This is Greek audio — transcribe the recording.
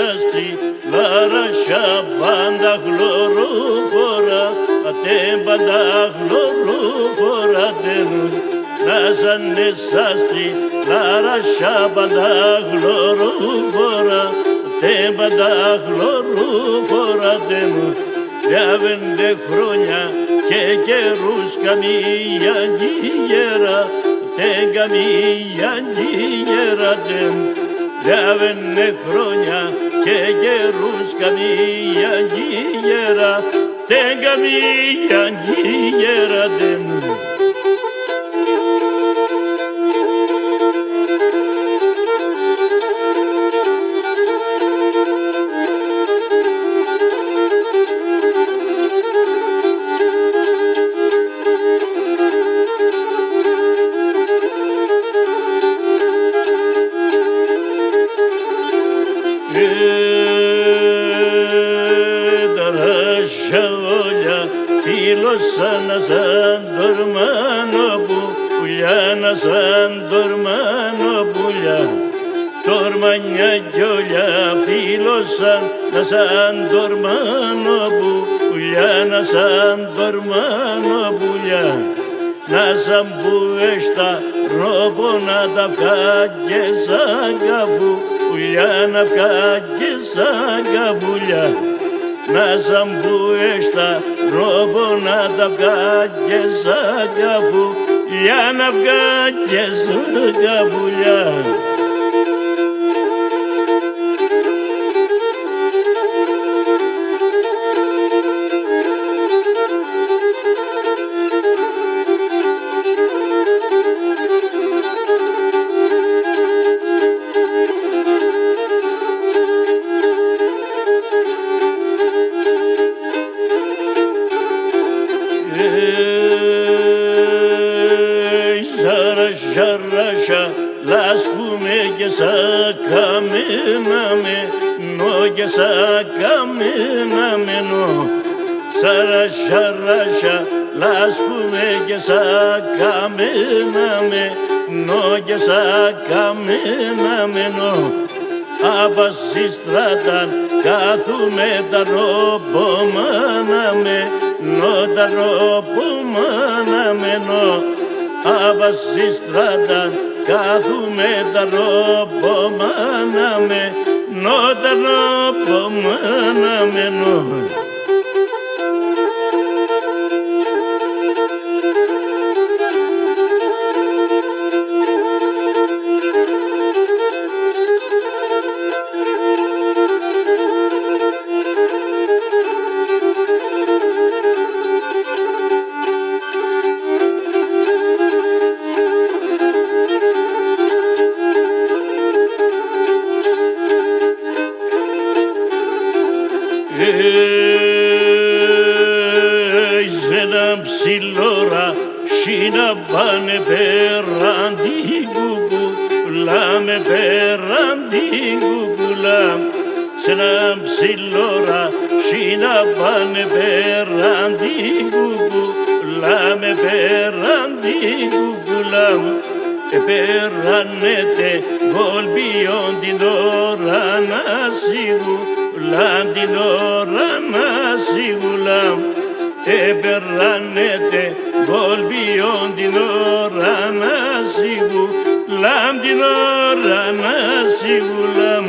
sasti lara shabanda gloro fora atem banda gloro fora denu nazane sasti lara shabanda gloro fora atem banda gloro fora denu Λιάβεν δε χρόνια και καιρούς καμία γύρα τεν καμία γύρα τεν Λιάβεν δε χρόνια και καιρούς καμία γύρα τεν καμία γύρα τεν Φίλωσανα σαν δορμάνο πουλιά, να σαν δορμάνο πουλιά Τορμανιά κι όλια φίλωσανα σαν δορμάνο πουλιά, να σαν δορμάνο πουλιά Να σαν που έστα ρόπο να τα βγάλει σαν καφού πουλιά, να βγάλει σαν καφουλιά Να σαν που έστα ρόπο να τα βγάλει σαν καφουλιά, να βγάλει σαν καφουλιά Ζαρασά, λάσκουμε και σαν καμέναμε νο και σαν καμέναμε νο Ζαρασά, λάσκουμε και σαν καμέναμε νο και σαν καμέναμε νο Απασίστραταν κάθουμε τα ροπομάναμε νο τα ροπομάναμε νο Απασίστραταν κάθουμε τα ροπομάναμε νο τα ροπομάναμε νο σε ένα ψηλόρα σίνα πάνε πέραν την κουκουλά με πέραν την κουκουλά σε ένα ψηλόρα σίνα πάνε πέραν την κουκουλά με πέραν την κουκουλά Επέρανετε βολπιόν την ώρα να σιγουλάμ την ώρα να σιγουλάμ Επέρανετε βολπιόν την ώρα να σιγουλάμ την ώρα να σιγουλάμ